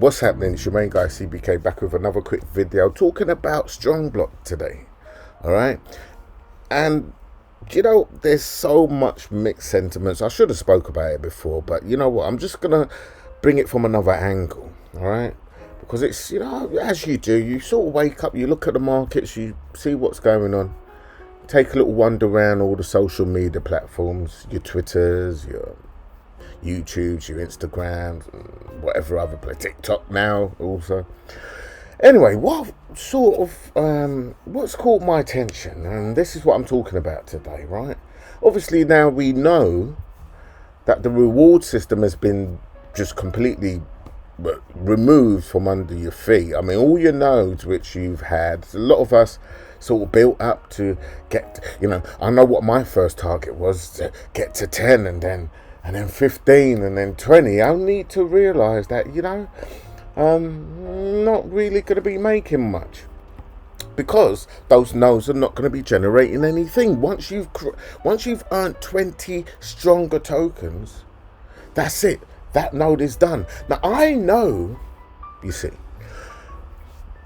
What's happening? It's your main guy CBK back with another quick video talking about Strongblock today. Alright? And there's so much mixed sentiments. I should have spoke about it before, but you know what? I'm just gonna bring it from another angle. Alright? Because it's, as you do, you sort of wake up, you look at the markets, you see what's going on. Take a little wander around all the social media platforms, your Twitters, your YouTubes, your Instagrams, whatever other place, TikTok now also. Anyway, what's caught my attention, and this is what I'm talking about today, right? Obviously now we know that the reward system has been just completely removed from under your feet. I mean, all your nodes which you've had, a lot of us sort of built up to get, I know what my first target was, to get to 10 and then 15 and then 20, only to realise that, not really going to be making much. Because those nodes are not going to be generating anything. Once you've earned 20 stronger tokens, that's it. That node is done. Now, I know, you see,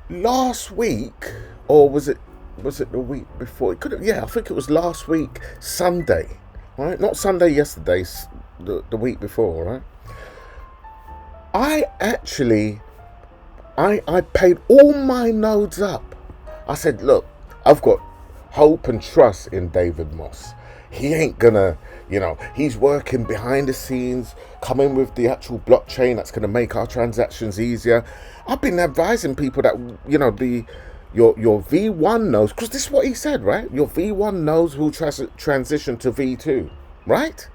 last week, or was it the week before? I think it was last week, Sunday, right? Not Sunday yesterday, the week before, right? I paid all my nodes up. I said, look, I've got hope and trust in David Moss. He ain't gonna, he's working behind the scenes, coming with the actual blockchain that's gonna make our transactions easier. I've been advising people that, your V1 nodes, because this is what he said, right? Your V1 nodes will transition to V2, right?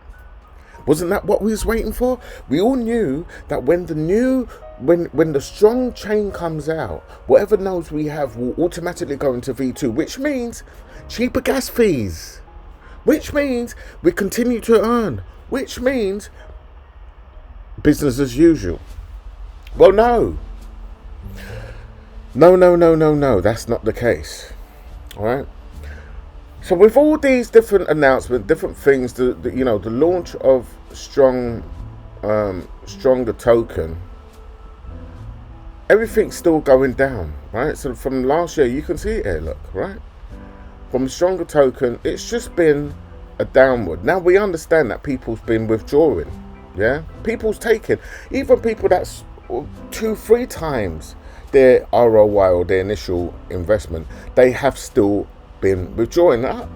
Wasn't that what we was waiting for? We all knew that when the strong chain comes out, whatever nodes we have will automatically go into V2, which means cheaper gas fees, which means we continue to earn, which means business as usual. Well, no, that's not the case. All right. So with all these different announcements, different things, the launch of stronger token, everything's still going down, right? So from last year, you can see it here, look, right? From stronger token, it's just been a downward. Now we understand that people's been withdrawing, yeah? People's taking, even people that's 2-3 times their ROI or their initial investment, they have still been withdrawing. I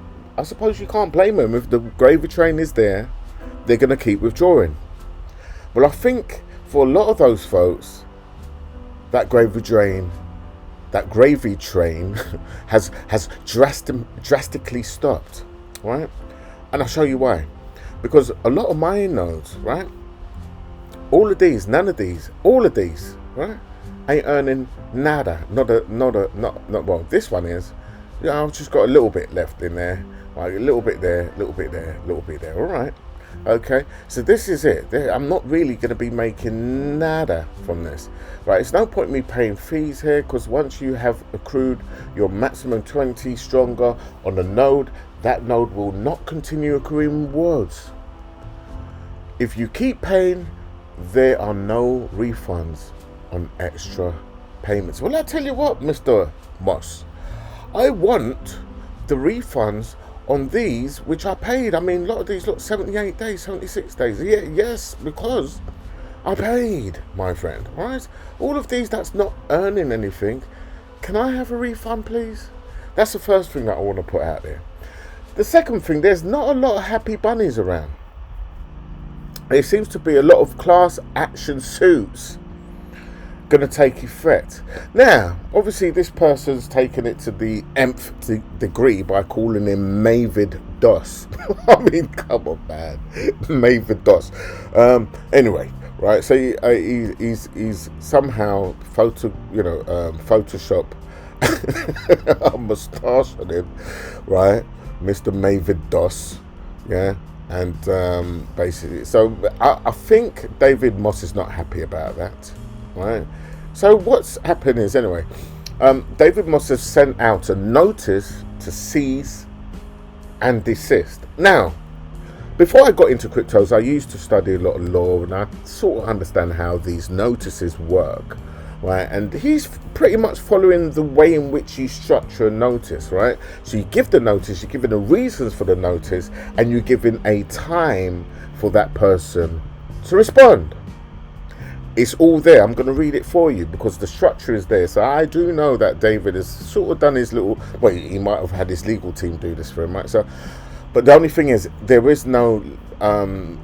suppose you can't blame them. If the gravy train is there, they're going to keep withdrawing. Well, I think for a lot of those folks, that gravy train has drastically stopped, right? And I'll show you why. Because a lot of my nodes, right, all of these, right, ain't earning nada. Not well. This one is. I've just got a little bit left in there, like a little bit there, a little bit there, a little bit there. All right, okay. So this is it. I'm not really going to be making nada from this, right? It's no point me paying fees here, because once you have accrued your maximum 20 stronger on a node, that node will not continue accruing rewards. If you keep paying, there are no refunds on extra payments. Well, I tell you what, Mr. Moss, I want the refunds on these which I paid. I mean, a lot of these, look, 78 days, 76 days. Yeah, yes, because I paid, my friend, right? All of these that's not earning anything, can I have a refund, please? That's the first thing that I want to put out there. The second thing, there's not a lot of happy bunnies around. There seems to be a lot of class action suits going to take effect. Now, obviously, this person's taken it to the nth degree by calling him Mavid Doss. I mean, come on, man, Mavid Doss. Anyway, right? So he's somehow Photoshop a moustache on him, right, Mr. Mavid Doss, yeah. And basically, so I think David Moss is not happy about that. Right. So what's happened is, anyway, David Moss has sent out a notice to cease and desist. Now, Before I got into cryptos, I used to study a lot of law, and I sort of understand how these notices work, right? And he's pretty much following the way in which you structure a notice, right? So you give the notice, you're giving the reasons for the notice, and you're giving a time for that person to respond. It's all there. I'm going to read it for you because the structure is there. So I do know that David has sort of done his little, well, he might have had his legal team do this for him, right? So, but the only thing is, there is no sort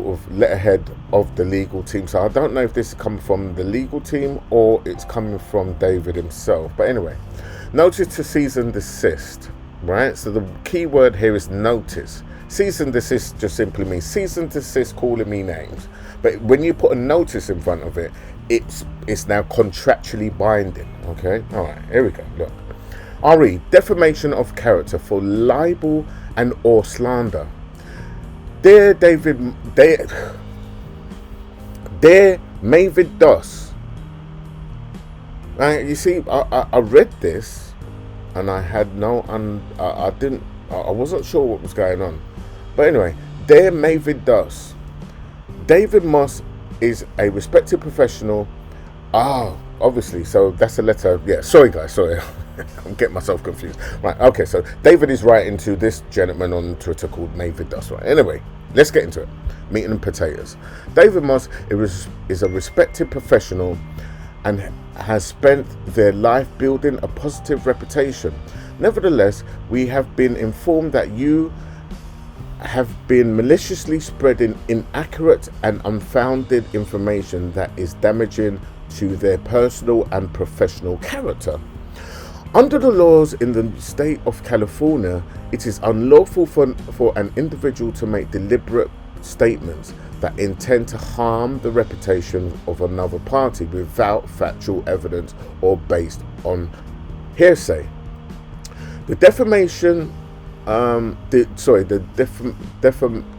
of letterhead of the legal team. So I don't know if this is coming from the legal team or it's coming from David himself. But anyway, notice to cease and desist, right? So the key word here is notice. Cease and desist just simply means cease and desist calling me names. But when you put a notice in front of it, it's now contractually binding. Okay, all right, here we go. Look, I'll read: defamation of character for libel and or slander. Dear Mavid Doss. You see, I read this and I had I wasn't sure what was going on. But anyway, dear Mavid Doss. David Moss is a respected professional. Obviously, so that's a letter. Yeah, sorry guys, sorry. I'm getting myself confused. Right, okay, so David is writing to this gentleman on Twitter called Mavid Doss. Right, anyway, let's get into it. Meat and potatoes. David Moss is a respected professional and has spent their life building a positive reputation. Nevertheless, we have been informed that you have been maliciously spreading inaccurate and unfounded information that is damaging to their personal and professional character. Under the laws in the state of California, it is unlawful for an individual to make deliberate statements that intend to harm the reputation of another party without factual evidence or based on hearsay. The defamation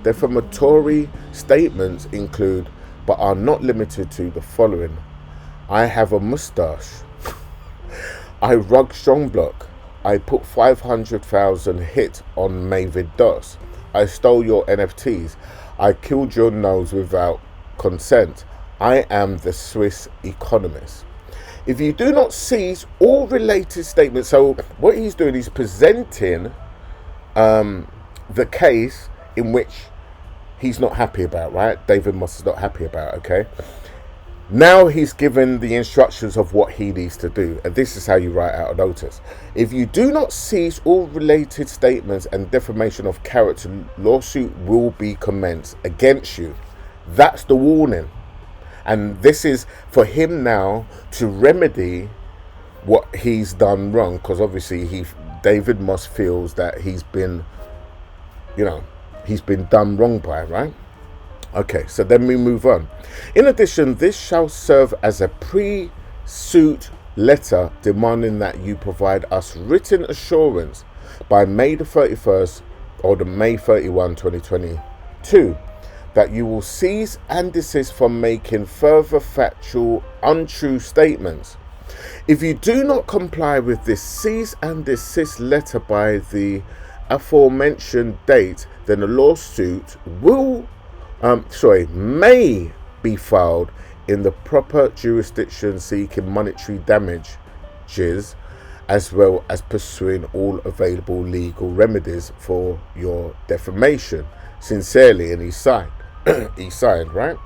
defamatory statements include, but are not limited to, the following: I have a mustache. I rug Strongblock. I put 500,000 hit on Mavid Doss. I stole your NFTs. I killed your nose without consent. I am the Swiss economist. If you do not seize all related statements, so what he's doing is presenting the case in which he's not happy about, right? David Moss is not happy about, okay? Now he's given the instructions of what he needs to do, and this is how you write out a notice. If you do not seize all related statements and defamation of character, lawsuit will be commenced against you. That's the warning. And this is for him now to remedy what he's done wrong, because obviously David Moss feels that he's been done wrong by, right? Okay, so then we move on. In addition, this shall serve as a pre-suit letter demanding that you provide us written assurance by May the 31st or the May 31, 2022, that you will cease and desist from making further factual untrue statements. If you do not comply with this cease and desist letter by the aforementioned date, then a lawsuit may be filed in the proper jurisdiction seeking monetary damages, as well as pursuing all available legal remedies for your defamation. Sincerely, and he signed. He signed, right?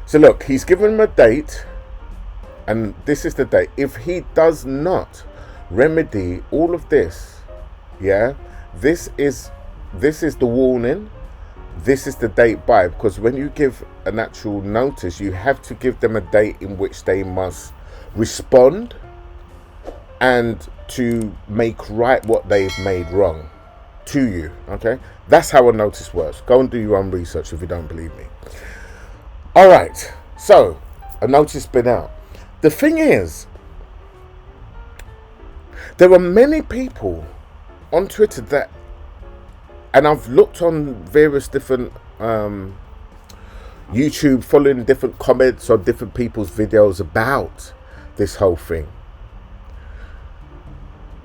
So look, he's given him a date, and this is the date. If he does not remedy all of this, this is the warning. This is the date by, because when you give an actual notice, you have to give them a date in which they must respond and to make right what they've made wrong to you. Okay, that's how a notice works. Go and do your own research if you don't believe me. All right, so a notice been out. The thing is, there are many people on Twitter that, and I've looked on various different YouTube, following different comments on different people's videos about this whole thing.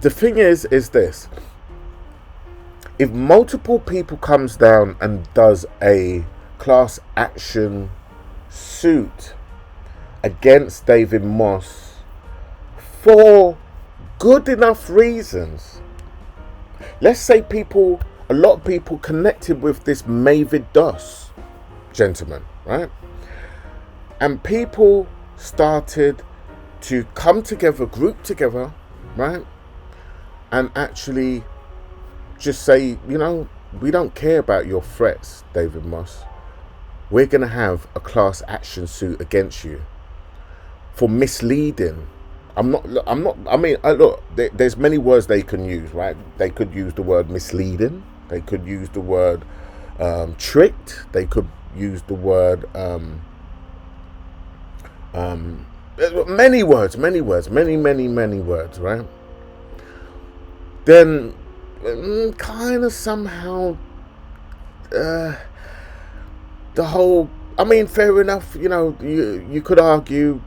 The thing is this: if multiple people comes down and does a class action suit against David Moss for good enough reasons, let's say a lot of people connected with this Mavid Doss gentleman, right? And people started to come together, group together, right? And actually just say, we don't care about your threats, David Moss. We're going to have a class action suit against you for misleading. Look, there's many words they can use, right? They could use the word misleading. They could use the word tricked. They could use the word many words, many words, right? Then kind of somehow the whole, fair enough, you could argue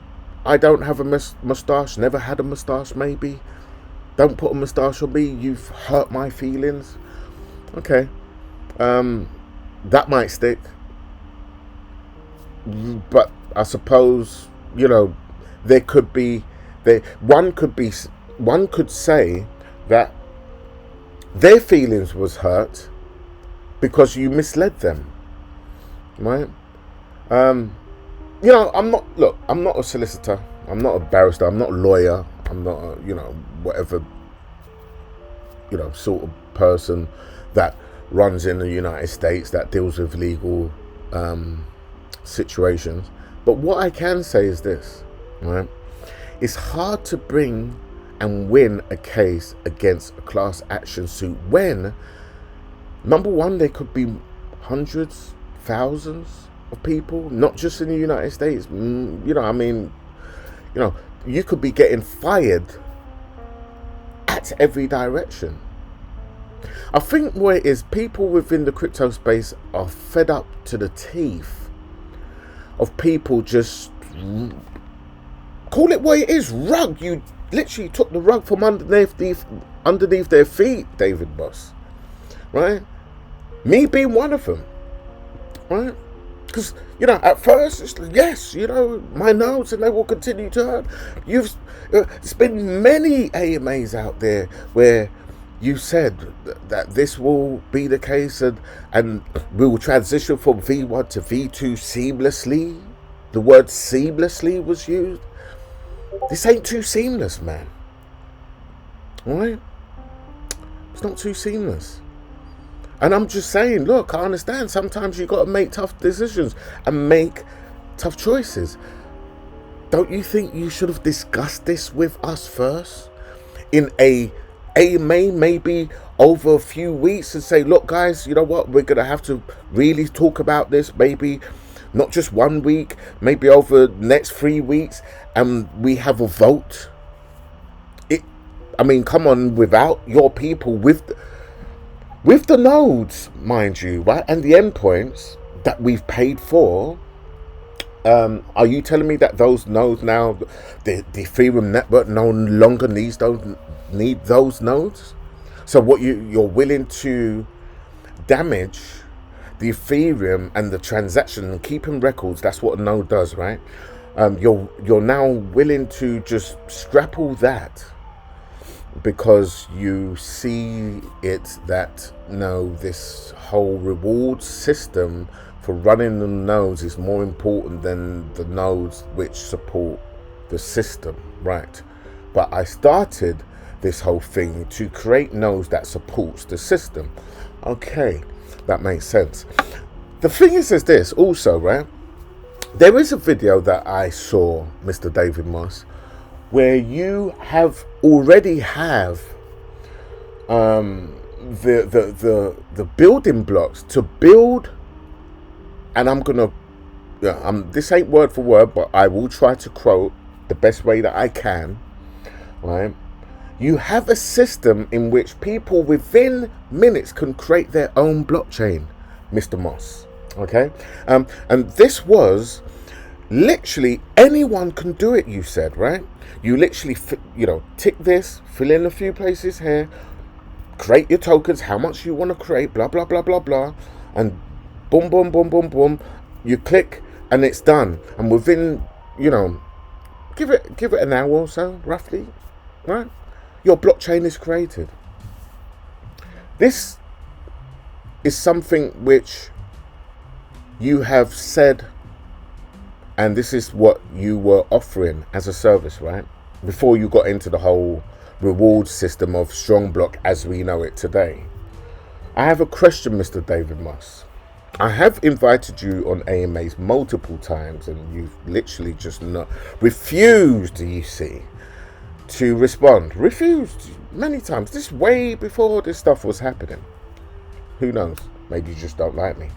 I don't have a moustache, never had a moustache, maybe. Don't put a moustache on me, you've hurt my feelings. Okay. That might stick. But I suppose, one could say that their feelings was hurt because you misled them, right? I'm not a solicitor, I'm not a barrister, I'm not a lawyer, I'm not a, whatever, sort of person that runs in the United States that deals with legal situations. But what I can say is this, right? It's hard to bring and win a case against a class action suit when, number one, there could be hundreds, thousands of people, not just in the United States. You could be getting fired at every direction. I think what it is, people within the crypto space are fed up to the teeth of people just, call it what it is, rug. You literally took the rug from underneath their feet, David Moss, right? Me being one of them, right? Because, at first, it's like, yes, my nose, and they will continue to hurt. There's been many AMAs out there where you said that this will be the case, and we will transition from V1 to V2 seamlessly. The word seamlessly was used. This ain't too seamless, man. Alright? It's not too seamless. And I'm just saying, look, I understand sometimes you got to make tough decisions and make tough choices. Don't you think you should have discussed this with us first? In a AMA, maybe over a few weeks, and say, look, guys, you know what? We're going to have to really talk about this, maybe not just 1 week, maybe over the next 3 weeks, and we have a vote. Come on, without your people, with the nodes, mind you, right, and the endpoints that we've paid for. Are you telling me that those nodes now, the Ethereum network no longer needs those nodes? So what you're willing to damage the Ethereum and the transaction and keeping records, that's what a node does, right? You're now willing to just scrap all that because you see it that this whole reward system for running the nodes is more important than the nodes which support the system, right? But I started this whole thing to create nodes that supports the system. Okay, that makes sense. The thing is this also, right? There is a video that I saw, Mr. David Moss, where you already have the building blocks to build. And I'm gonna, this ain't word for word, but I will try to quote the best way that I can, right? You have a system in which people within minutes can create their own blockchain, Mr. Moss, okay? And this was literally anyone can do it, you said, right? You literally, tick this, fill in a few places here, create your tokens, how much you want to create, blah, blah, blah, blah, blah. And boom, boom, boom, boom, boom. You click and it's done. And within, you know, give it an hour or so, roughly, right? Your blockchain is created. This is something which you have said, and this is what you were offering as a service, right? Before you got into the whole reward system of Strongblock as we know it today. I have a question, Mr. David Moss. I have invited you on AMAs multiple times, and you've literally just not refused, you see, to respond. Refused many times. This way before this stuff was happening. Who knows? Maybe you just don't like me.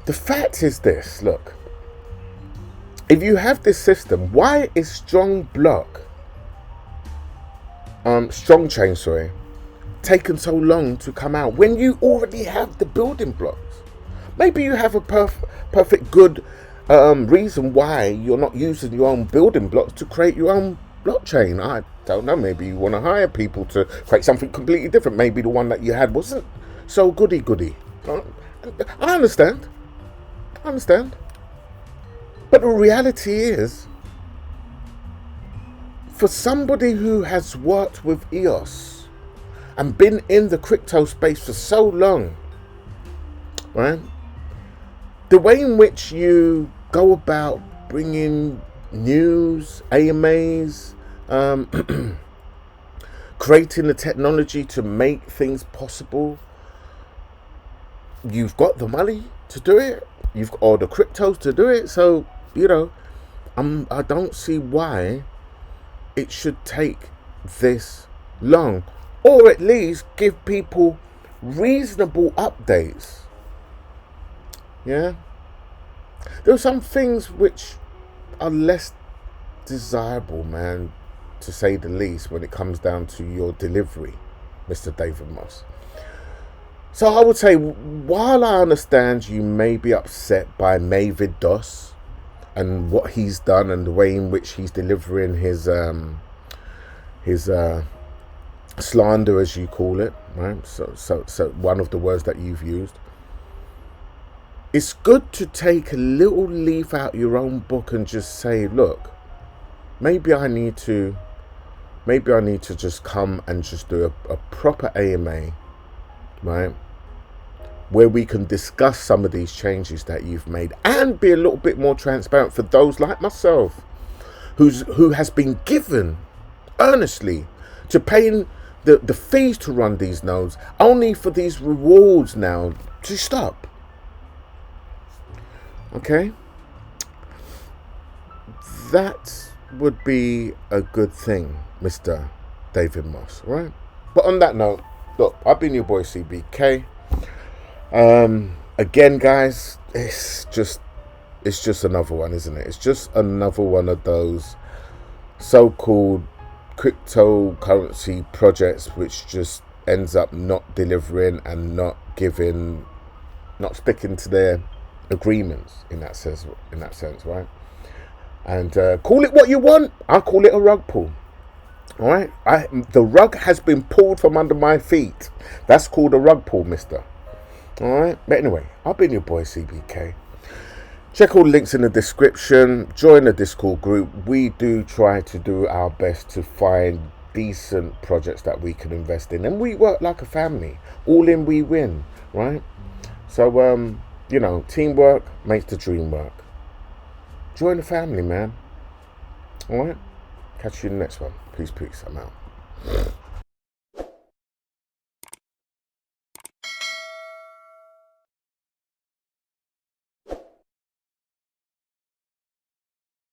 The fact is this, look. If you have this system, why is Strongblock, Strong Chain, sorry, taken so long to come out when you already have the building blocks? Maybe you have a perfect good reason why you're not using your own building blocks to create your own blockchain. I don't know. Maybe you want to hire people to create something completely different. Maybe the one that you had wasn't so goody. I understand. But the reality is, for somebody who has worked with EOS and been in the crypto space for so long, right? The way in which you go about bringing news, AMAs, creating the technology to make things possible, you've got the money to do it. You've got all the cryptos to do it. So, you know, I don't see why it should take this long, or at least give people reasonable updates. Yeah, there are some things which are less desirable, man, to say the least, when it comes down to your delivery, Mr. David Moss. So I would say, while I understand you may be upset by Mavid Doss and what he's done and the way in which he's delivering his slander, as you call it, right? So one of the words that you've used. It's good to take a little leaf out your own book and just say, look, maybe I need to just come and just do a proper AMA, right? Where we can discuss some of these changes that you've made and be a little bit more transparent for those like myself who has been given earnestly to paying the fees to run these nodes, only for these rewards now to stop. Okay? That would be a good thing, Mr. David Moss, right? But on that note, look, I've been your boy CBK. Again, guys, it's just another one, isn't it? It's just another one of those so-called cryptocurrency projects which just ends up not delivering and not sticking to their agreements in that sense, right? And call it what you want. I call it a rug pull. All right, the rug has been pulled from under my feet. That's called a rug pull, mister. All right, but anyway, I've been your boy CBK. Check all the links in the description. Join the Discord group. We do try to do our best to find decent projects that we can invest in, and we work like a family. All in, we win, right? So you know, teamwork makes the dream work. Join the family, man. All right, catch you in the next one. Peace. I'm out.